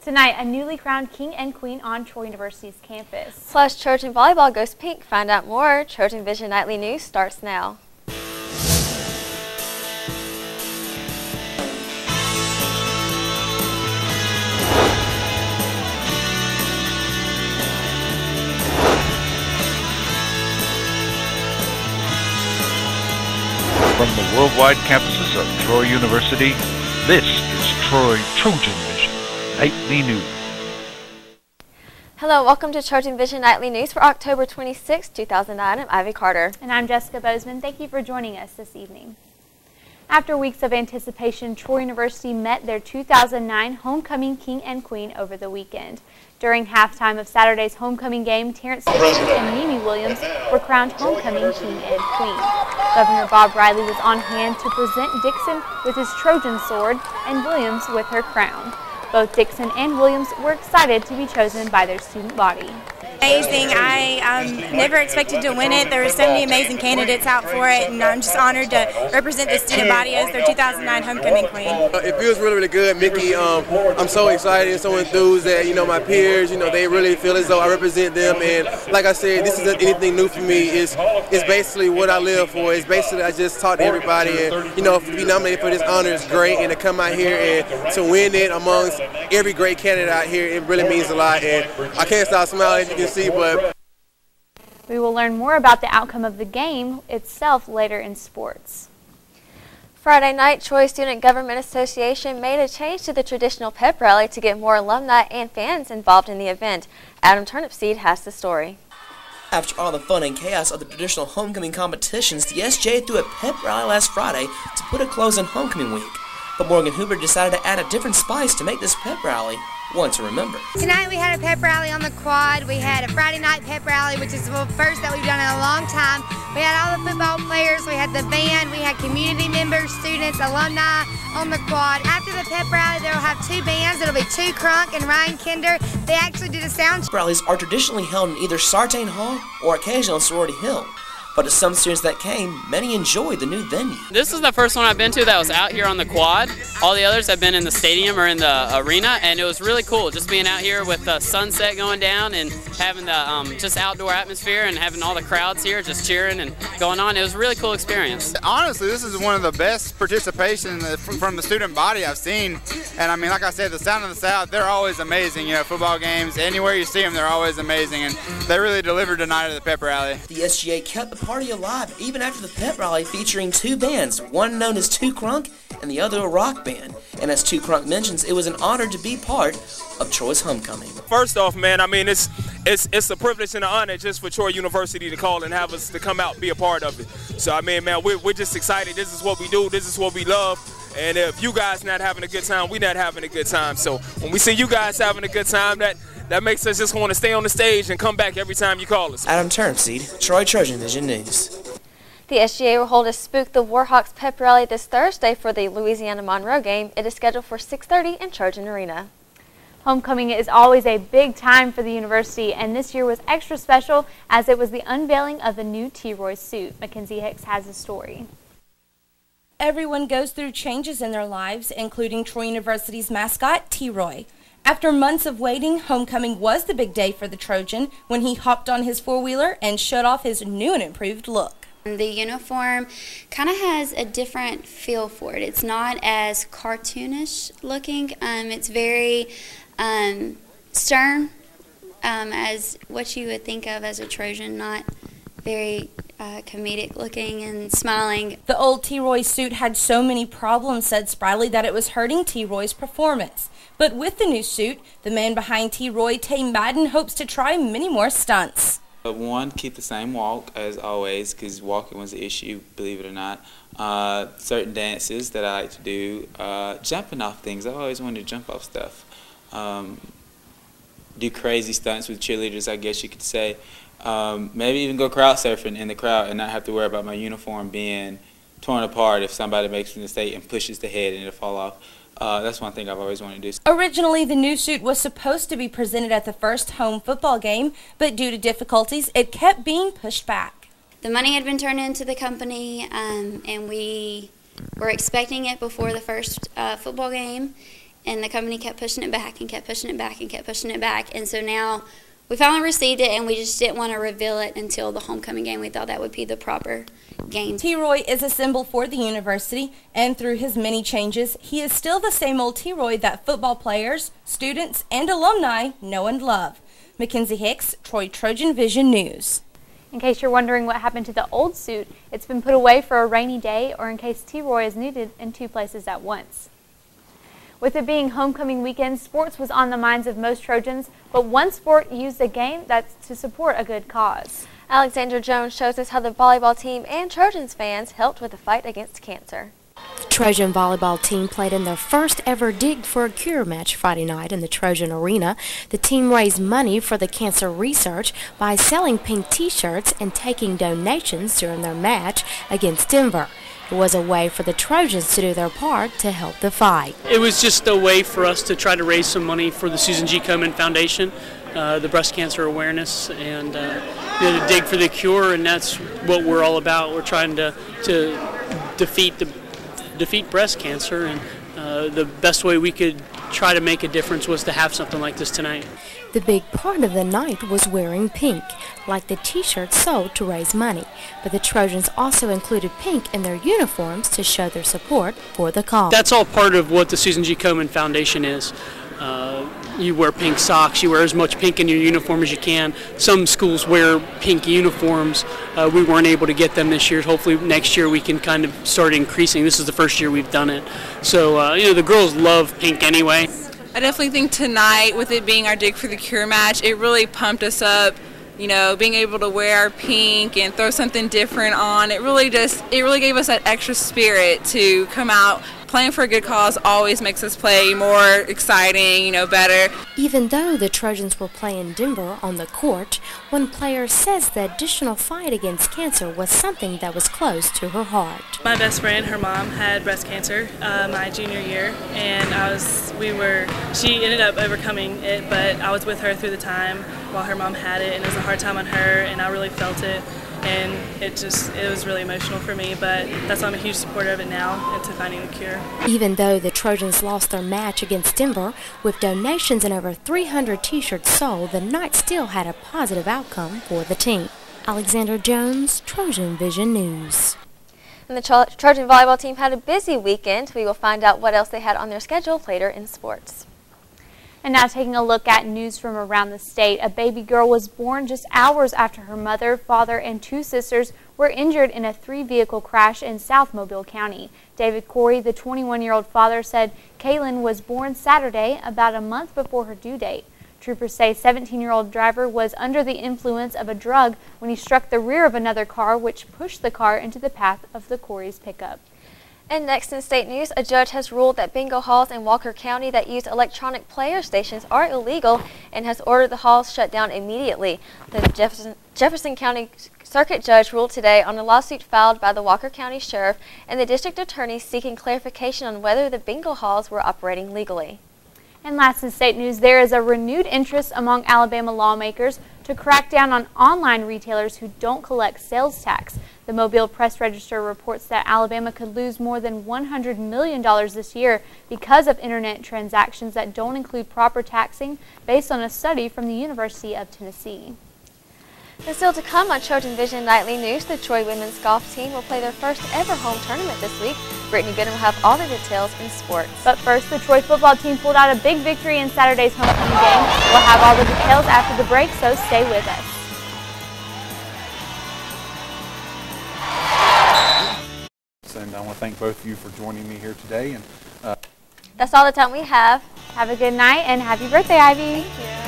Tonight, a newly crowned king and queen on Troy University's campus. Plus, Trojan volleyball goes pink. Find out more. TrojanVision Nightly News starts now. From the worldwide campuses of Troy University, this is Troy TrojanVision Nightly News. Hello, welcome to TrojanVision Nightly News for October 26, 2009. I'm Ivy Carter. And I'm Jessica Bozeman. Thank you for joining us this evening. After weeks of anticipation, Troy University met their 2009 homecoming king and queen over the weekend. During halftime of Saturday's homecoming game, Terrence Dixon and Mimi Williams were crowned homecoming king and queen. Governor Bob Riley was on hand to present Dixon with his Trojan sword and Williams with her crown. Both Dixon and Williams were excited to be chosen by their student body. Amazing. I never expected to win it. There were so many amazing candidates out for it, and I'm just honored to represent the student body as their 2009 homecoming queen. It feels really, really good, Mickey. I'm so excited and so enthused that, my peers, they really feel as though I represent them. And like I said, this isn't anything new for me. It's basically what I live for. It's basically I just talk to everybody, and, to be nominated for this honor is great, and to come out here and to win it amongst every great candidate out here, it really means a lot. And I can't stop smiling, as you can see, but we will learn more about the outcome of the game itself later in sports. Friday night, Troy Student Government Association made a change to the traditional pep rally to get more alumni and fans involved in the event. Adam Turnipseed has the story. After all the fun and chaos of the traditional homecoming competitions, the SJ threw a pep rally last Friday to put a close on homecoming week. But Morgan Huber decided to add a different spice to make this pep rally one to remember. Tonight we had a pep rally on the quad. We had a Friday night pep rally, which is the first that we've done in a long time. We had all the football players, we had the band, we had community members, students, alumni on the quad. After the pep rally, they'll have two bands. It'll be Two Crunk and Ryan Kinder. They actually did a sound. Pep rallies are traditionally held in either Sartain Hall or occasionally on Sorority Hill. But to some students that came, many enjoyed the new venue. This is the first one I've been to that was out here on the quad. All the others have been in the stadium or in the arena, and it was really cool just being out here with the sunset going down and having the just outdoor atmosphere and having all the crowds here just cheering and going on. It was a really cool experience. Honestly, this is one of the best participation from the student body I've seen. And I mean, like I said, the Sound of the South, they're always amazing. Football games, anywhere you see them, they're always amazing. And they really delivered tonight at the pep rally. The SGA kept the party alive even after the pep rally, featuring two bands, one known as Two Crunk and the other a rock band. And as Two Crunk mentions, it was an honor to be part of Troy's homecoming. First off, man, I mean, it's a privilege and an honor just for Troy University to call and have us to come out and be a part of it. So I mean, man, we're just excited. This is what we do. This is what we love. And if you guys not having a good time, we not having a good time. So when we see you guys having a good time, that makes us just want to stay on the stage and come back every time you call us. Adam Turnipseed, Troy TrojanVision News. The SGA will hold a Spook the Warhawks pep rally this Thursday for the Louisiana-Monroe game. It is scheduled for 6:30 in Trojan Arena. Homecoming is always a big time for the university, and this year was extra special as it was the unveiling of the new T-Roy suit. Mackenzie Hicks has the story. Everyone goes through changes in their lives, including Troy University's mascot, T-Roy. After months of waiting, homecoming was the big day for the Trojan when he hopped on his four-wheeler and showed off his new and improved look. The uniform kind of has a different feel for it. It's not as cartoonish looking. It's very stern, as what you would think of as a Trojan, not very comedic looking and smiling. The old T-Roy suit had so many problems, said Spriley, that it was hurting T-Roy's performance. But with the new suit, the man behind T-Roy, Tay Madden, hopes to try many more stunts. One, keep the same walk as always, because walking was an issue, believe it or not. Certain dances that I like to do, jumping off things. I always wanted to jump off stuff. Do crazy stunts with cheerleaders, I guess you could say. Maybe even go crowd surfing in the crowd and not have to worry about my uniform being torn apart if somebody makes a mistake and pushes the head and it'll fall off. That's one thing I've always wanted to do. Originally, the new suit was supposed to be presented at the first home football game, but due to difficulties, it kept being pushed back. The money had been turned into the company, and we were expecting it before the first football game, and the company kept pushing it back and kept pushing it back and kept pushing it back. And so now we finally received it, and we just didn't want to reveal it until the homecoming game. We thought that would be the proper game. T-Roy is a symbol for the university, and through his many changes, he is still the same old T-Roy that football players, students, and alumni know and love. Mackenzie Hicks, Troy TrojanVision News. In case you're wondering what happened to the old suit, it's been put away for a rainy day or in case T-Roy is needed in 2 places at once. With it being homecoming weekend, sports was on the minds of most Trojans, but one sport used a game that's to support a good cause. Alexander Jones shows us how the volleyball team and Trojans fans helped with the fight against cancer. The Trojan volleyball team played in their first ever Dig for a Cure match Friday night in the Trojan Arena. The team raised money for the cancer research by selling pink t-shirts and taking donations during their match against Denver. It was a way for the Trojans to do their part to help the fight. It was just a way for us to try to raise some money for the Susan G. Komen Foundation, the breast cancer awareness, and the Dig for the Cure, and that's what we're all about. We're trying to defeat breast cancer, and the best way we could try to make a difference was to have something like this tonight. The big part of the night was wearing pink, like the t-shirts sold to raise money. But the Trojans also included pink in their uniforms to show their support for the cause. That's all part of what the Susan G. Komen Foundation is. You wear pink socks, you wear as much pink in your uniform as you can. Some schools wear pink uniforms. We weren't able to get them this year. Hopefully next year we can kind of start increasing. This is the first year we've done it. So, the girls love pink anyway. I definitely think tonight, with it being our Dig for the Cure match, it really pumped us up. Being able to wear our pink and throw something different on, it really gave us that extra spirit to come out. Playing for a good cause always makes us play more exciting, better. Even though the Trojans were playing Denver on the court, one player says the additional fight against cancer was something that was close to her heart. My best friend, her mom had breast cancer my junior year, and she ended up overcoming it, but I was with her through the time while her mom had it, and it was a hard time on her, and I really felt it. And it was really emotional for me, but that's why I'm a huge supporter of it now and to finding the cure. Even though the Trojans lost their match against Denver, with donations and over 300 t-shirts sold, the night still had a positive outcome for the team. Alexander Jones, TrojanVision News. And the Trojan volleyball team had a busy weekend. We will find out what else they had on their schedule later in sports. And now taking a look at news from around the state, a baby girl was born just hours after her mother, father, and 2 sisters were injured in a 3-vehicle crash in South Mobile County. David Corey, the 21-year-old father, said Kaylin was born Saturday, about a month before her due date. Troopers say 17-year-old driver was under the influence of a drug when he struck the rear of another car, which pushed the car into the path of the Corey's pickup. And next in state news, a judge has ruled that bingo halls in Walker County that use electronic player stations are illegal and has ordered the halls shut down immediately. The Jefferson County Circuit Judge ruled today on a lawsuit filed by the Walker County Sheriff and the District Attorney seeking clarification on whether the bingo halls were operating legally. And last in state news, there is a renewed interest among Alabama lawmakers to crack down on online retailers who don't collect sales tax. The Mobile Press Register reports that Alabama could lose more than $100 million this year because of internet transactions that don't include proper taxing, based on a study from the University of Tennessee. And still to come on TrojanVision Nightly News, the Troy women's golf team will play their first ever home tournament this week. Brittany Benham will have all the details in sports. But first, the Troy football team pulled out a big victory in Saturday's homecoming game. We'll have all the details after the break, so stay with us. And I want to thank both of you for joining me here today. And that's all the time we have. Have a good night and happy birthday, Ivy. Thank you.